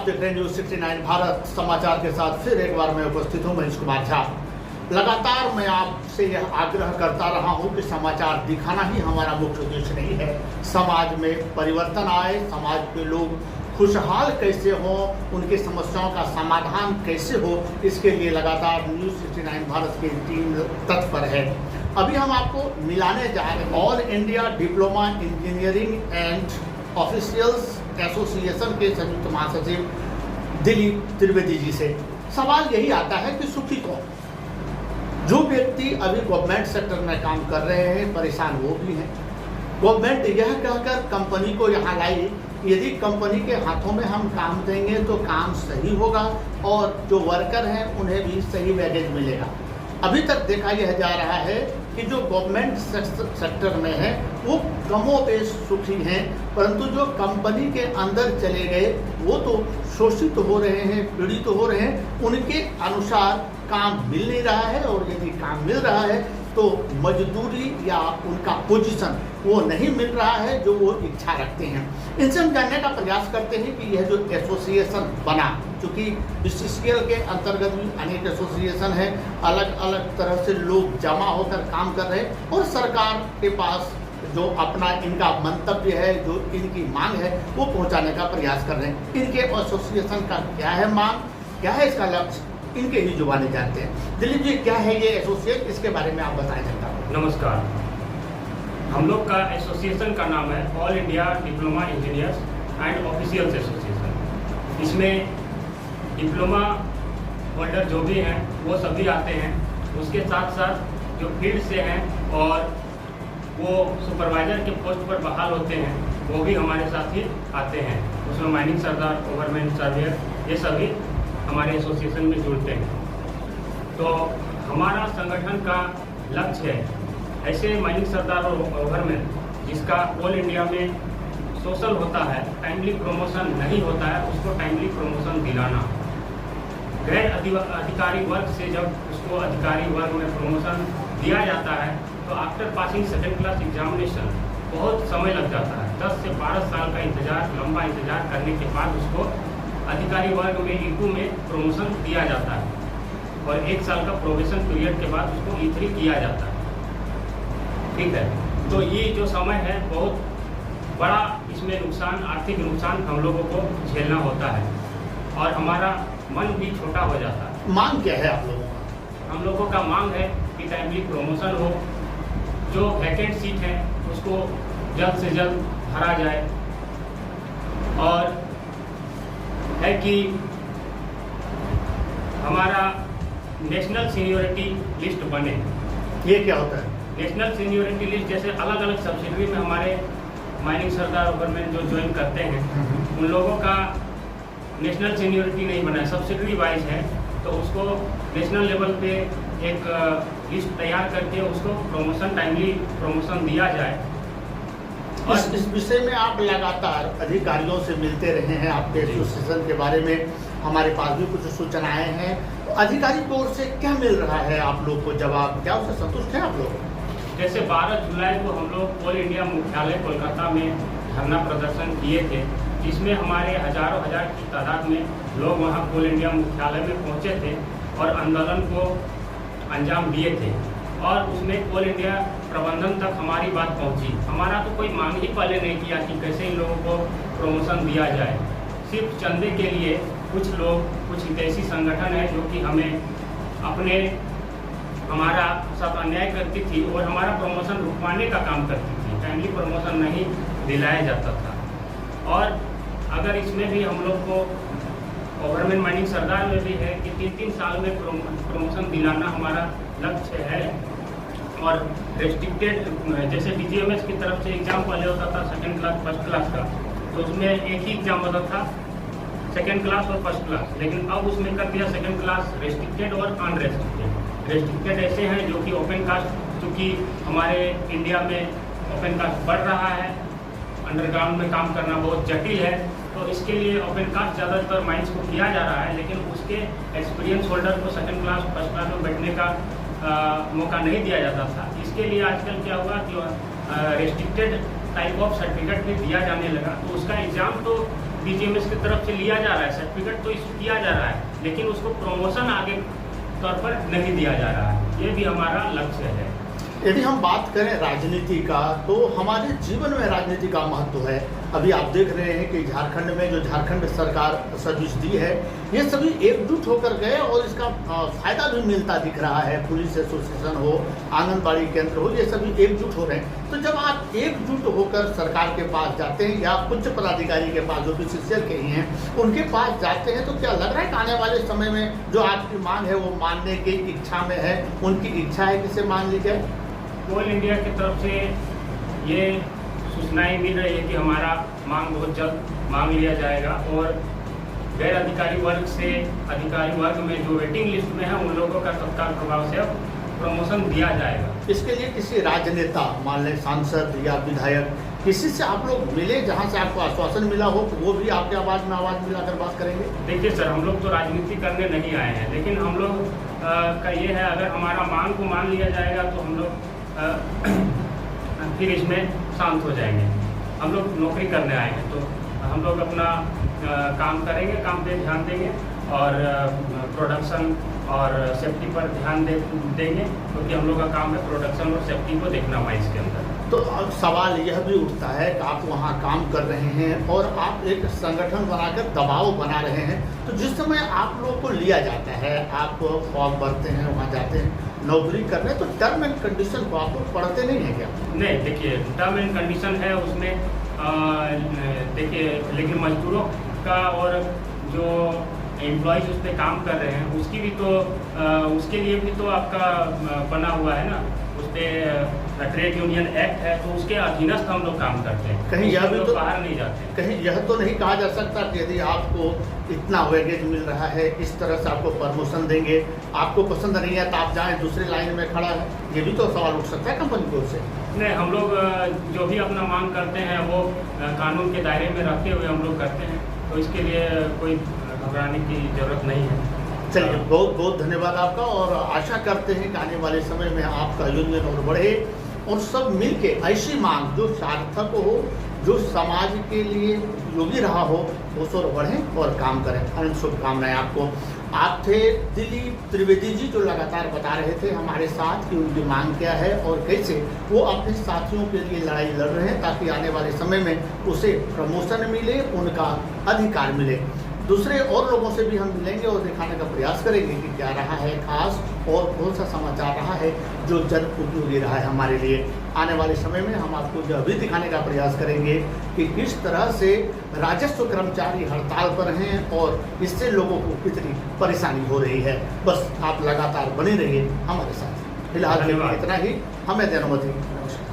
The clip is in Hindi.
आप देख रहे हैं न्यूज़ 69 भारत समाचार के साथ फिर एक बार मैं उपस्थित हूं मनीष कुमार झा। लगातार मैं आपसे यह आग्रह करता रहा हूं कि समाचार दिखाना ही हमारा मुख्य उद्देश्य नहीं है। समाज में परिवर्तन आए, समाज के लोग खुशहाल कैसे हों, उनकी समस्याओं का समाधान कैसे हो, इसके लिए लगातार न्यूज़ 69 भारत की टीम तत्पर है। अभी हम आपको मिलाने जा रहे हैं all India diploma engineering and officials association के संयुक्त महासचिव दिलीप त्रिवेदी जी से। सवाल यही आता है कि सुखी कौन? जो व्यक्ति अभी गवर्नमेंट सेक्टर में काम कर रहे हैं, परेशान वो भी हैं। गवर्नमेंट यह कहकर कंपनी को यहाँ लाई, यदि कंपनी के हाथों में हम काम देंगे तो काम सही होगा और जो वर्कर हैं उन्हें भी सही वेजेज मिलेगा। अभी तक देखा यह जा रहा है कि जो गवर्नमेंट सेक्टर में है वो कमोबेश सुखी हैं, परंतु जो कंपनी के अंदर चले गए वो तो शोषित हो रहे हैं, पीड़ित हो रहे हैं। उनके अनुसार काम मिल नहीं रहा है और यदि काम मिल रहा है तो मजदूरी या उनका पोजीशन वो नहीं मिल रहा है जो वो इच्छा रखते हैं। इनसे हम जानने का प्रयास करते हैं कि यह जो एसोसिएशन बना, चूँकि बीसीसीएल के अंतर्गत भी अनेक एसोसिएशन है, अलग अलग तरह से लोग जमा होकर काम कर रहे हैं और सरकार के पास जो अपना इनका मंतव्य है, जो इनकी मांग है वो पहुंचाने का प्रयास कर रहे हैं। इनके एसोसिएशन का क्या है मांग, क्या है इसका लक्ष्य, इनके ही जुबानी जानते हैं। दिलीप जी, क्या है ये एसोसिएशन, इसके बारे में आप बताएं जनता को। नमस्कार। हम लोग का एसोसिएशन का नाम है all India diploma engineers and officials association. इसमें डिप्लोमा होल्डर जो भी हैं वो सभी आते हैं, उसके साथ साथ जो फील्ड से हैं और वो सुपरवाइजर के पोस्ट पर बहाल होते हैं वो भी हमारे साथ ही आते हैं। उसमें माइनिंग सरदार, ओवरमैन सर्वेयर, ये सभी हमारे एसोसिएशन में जुड़ते हैं। तो हमारा संगठन का लक्ष्य है ऐसे माइनिंग सरदार और ओवरमैन जिसका ऑल इंडिया में सोशल होता है, टाइमली प्रमोशन नहीं होता है, उसको टाइमली प्रमोशन दिलाना। गैर अधिकारी वर्ग से जब उसको अधिकारी वर्ग में प्रमोशन दिया जाता है तो after passing second class examination बहुत समय लग जाता है। 10 से 12 साल का इंतजार, लंबा इंतजार करने के बाद उसको अधिकारी वर्ग में E2 में प्रमोशन दिया जाता है और 1 साल का प्रोबेशन पीरियड के बाद उसको E3 किया जाता है। ठीक है, तो ये जो समय है बहुत बड़ा, इसमें नुकसान, आर्थिक नुकसान हम लोगों को झेलना होता है और हमारा मन भी छोटा हो जाता है। मांग क्या है आप लोगों का? हम लोगों का मांग है कि टाइमली प्रमोशन हो, जो वैकेंट सीट है उसको जल्द से जल्द भरा जाए और है कि हमारा नेशनल सीनियोरिटी लिस्ट बने। ये क्या होता है? नेशनल सीनियोरिटी लिस्ट जैसे अलग अलग सब्सिडरी में हमारे माइनिंग सरदार ओवरमैन जो ज्वाइन करते हैं उन लोगों का नेशनल सीनियोरिटी नहीं बना है, सब्सिडरी वाइज है, तो उसको नेशनल लेवल पे एक लिस्ट तैयार करके उसको प्रमोशन, टाइमली प्रमोशन दिया जाए। इस विषय में आप लगातार अधिकारियों से मिलते रहे हैं, आपके एसोसिएशन के बारे में हमारे पास भी कुछ सूचनाएं हैं। तो अधिकारी की ओर से क्या मिल रहा है आप लोग को जवाब, क्या उससे संतुष्ट हैं आप लोग? जैसे 12 जुलाई को हम लोग ऑल इंडिया मुख्यालय कोलकाता में धरना प्रदर्शन किए थे, जिसमें हमारे हजारों हजार की तादाद में लोग वहाँ ऑल इंडिया मुख्यालय में पहुँचे थे और आंदोलन को अंजाम दिए थे और उसमें ऑल इंडिया प्रबंधन तक हमारी बात पहुंची। हमारा तो कोई मांग ही पहले नहीं किया कि कैसे इन लोगों को प्रमोशन दिया जाए। सिर्फ चंदे के लिए कुछ लोग, कुछ हितैषी संगठन है जो कि हमें हमारा साथ अन्याय करती थी और हमारा प्रमोशन रुकवाने का काम करती थी, टाइमली प्रमोशन नहीं दिलाया जाता था। और अगर इसमें भी हम लोग को ओवरमैन माइनिंग सरदार में भी है कि 3-3 साल में प्रमोशन दिलाना हमारा लक्ष्य है। और रेस्ट्रिक्टेड जैसे DGMS की तरफ से एग्जाम पहले होता था सेकेंड क्लास, फर्स्ट क्लास का, तो उसमें एक ही एग्जाम होता था, सेकेंड क्लास और फर्स्ट क्लास, लेकिन अब उसमें कर दिया सेकेंड क्लास रेस्ट्रिक्टेड और अनरेस्ट्रिक्टेड। रेस्ट्रिक्टेड ऐसे हैं जो कि ओपन कास्ट, क्योंकि हमारे इंडिया में ओपन कास्ट बढ़ रहा है, अंडरग्राउंड में काम करना बहुत जटिल है, तो इसके लिए ओपन कास्ट ज़्यादातर माइंस को किया जा रहा है, लेकिन उसके एक्सपीरियंस होल्डर को सेकंड क्लास, फर्स्ट क्लास में बैठने का मौका नहीं दिया जाता था। इसके लिए आजकल क्या हुआ कि रेस्ट्रिक्टेड टाइप ऑफ सर्टिफिकेट भी दिया जाने लगा, तो उसका एग्ज़ाम तो बीजीएमएस की तरफ से लिया जा रहा है, सर्टिफिकेट तो इशू किया जा रहा है, लेकिन उसको प्रमोशन आगे तौर पर नहीं दिया जा रहा है। ये भी हमारा लक्ष्य है। यदि हम बात करें राजनीति का, तो हमारे जीवन में राजनीति का महत्व है। अभी आप देख रहे हैं कि झारखंड में जो झारखंड सरकार सर्विस दी है, ये सभी एकजुट होकर गए और इसका फायदा भी मिलता दिख रहा है। पुलिस एसोसिएशन हो, आंगनबाड़ी केंद्र हो, ये सभी एकजुट हो रहे हैं। तो जब आप एकजुट होकर सरकार के पास जाते हैं या उच्च पदाधिकारी के पास, जो भी सीसीएल के ही हैं, उनके पास जाते हैं, तो क्या लग रहा है कि आने वाले समय में जो आपकी मांग है वो मानने की इच्छा में है, उनकी इच्छा है कि इसे मान ली जाए? कोल इंडिया की तरफ से ये सूचनाएं मिल रही है कि हमारा मांग बहुत जल्द मांग लिया जाएगा और गैर अधिकारी वर्ग से अधिकारी वर्ग में जो वेटिंग लिस्ट में है उन लोगों का तत्काल प्रभाव से अब प्रमोशन दिया जाएगा। इसके लिए किसी राजनेता, मान लें सांसद या विधायक, किसी से आप लोग मिले जहां से आपको आश्वासन मिला हो, तो वो भी आपके आवाज़ में आवाज़ मिलाकर बात करेंगे? देखिए सर, हम लोग तो राजनीति करने नहीं आए हैं, लेकिन हम लोग का ये है, अगर हमारा मांग को मान लिया जाएगा तो हम लोग फिर इसमें शांत हो जाएंगे। हम लोग नौकरी करने आए हैं, तो हम लोग अपना काम करेंगे, काम पे ध्यान देंगे और प्रोडक्शन और सेफ्टी पर ध्यान देंगे, क्योंकि हम लोग का काम है प्रोडक्शन और सेफ्टी को देखना माइंस के अंदर। तो अब सवाल यह भी उठता है कि आप वहाँ काम कर रहे हैं और आप एक संगठन बनाकर दबाव बना रहे हैं, तो जिस समय आप लोग को लिया जाता है, आप फॉर्म भरते हैं, वहाँ जाते हैं, नौकरी कर रहे हैं, तो टर्म एंड कंडीशन को आप लोग पढ़ते नहीं हैं क्या? नहीं, देखिए टर्म एंड कंडीशन है उसमें, देखिए, लेकिन मजदूरों का और जो एम्प्लॉयज उस पर काम कर रहे हैं उसकी भी तो उसके लिए भी तो आपका बना हुआ है ना, उस पर ट्रेड यूनियन एक्ट है, तो उसके अधीनस्थ हम लोग काम करते हैं। कहीं यह भी तो बाहर नहीं जाते, कहीं यह तो नहीं कहा जा सकता कि यदि आपको इतना वेगेज मिल रहा है, इस तरह से आपको प्रमोशन देंगे, आपको पसंद नहीं है तो आप जाएं दूसरी लाइन में खड़ा है, ये भी तो सवाल उठ सकता है कंपनी की ओर से? नहीं, हम लोग जो भी अपना मांग करते हैं वो कानून के दायरे में रखते हुए हम लोग करते हैं, तो इसके लिए कोई घबराने की जरूरत नहीं है। चलिए, बहुत बहुत धन्यवाद आपका, और आशा करते हैं कि आने वाले समय में आपका यूनियन और बढ़े और सब मिलके ऐसी मांग जो सार्थक हो, जो समाज के लिए उपयोगी रहा हो, उस ओर बढ़ें और काम करें। अनंत शुभकामनाएं आपको। आप थे दिलीप त्रिवेदी जी, जो लगातार बता रहे थे हमारे साथ कि उनकी मांग क्या है और कैसे वो अपने साथियों के लिए लड़ाई लड़ रहे हैं, ताकि आने वाले समय में उसे प्रमोशन मिले, उनका अधिकार मिले। दूसरे और लोगों से भी हम मिलेंगे और दिखाने का प्रयास करेंगे कि क्या रहा है खास और कौन सा समाचार रहा है जो जन उपयोगी रहा है हमारे लिए। आने वाले समय में हम आपको यह भी दिखाने का प्रयास करेंगे कि किस तरह से राजस्व कर्मचारी हड़ताल पर हैं और इससे लोगों को कितनी परेशानी हो रही है। बस आप लगातार बने रहिए हमारे साथ। फिलहाल के लिए इतना ही, हमें अनुमति। नमस्कार।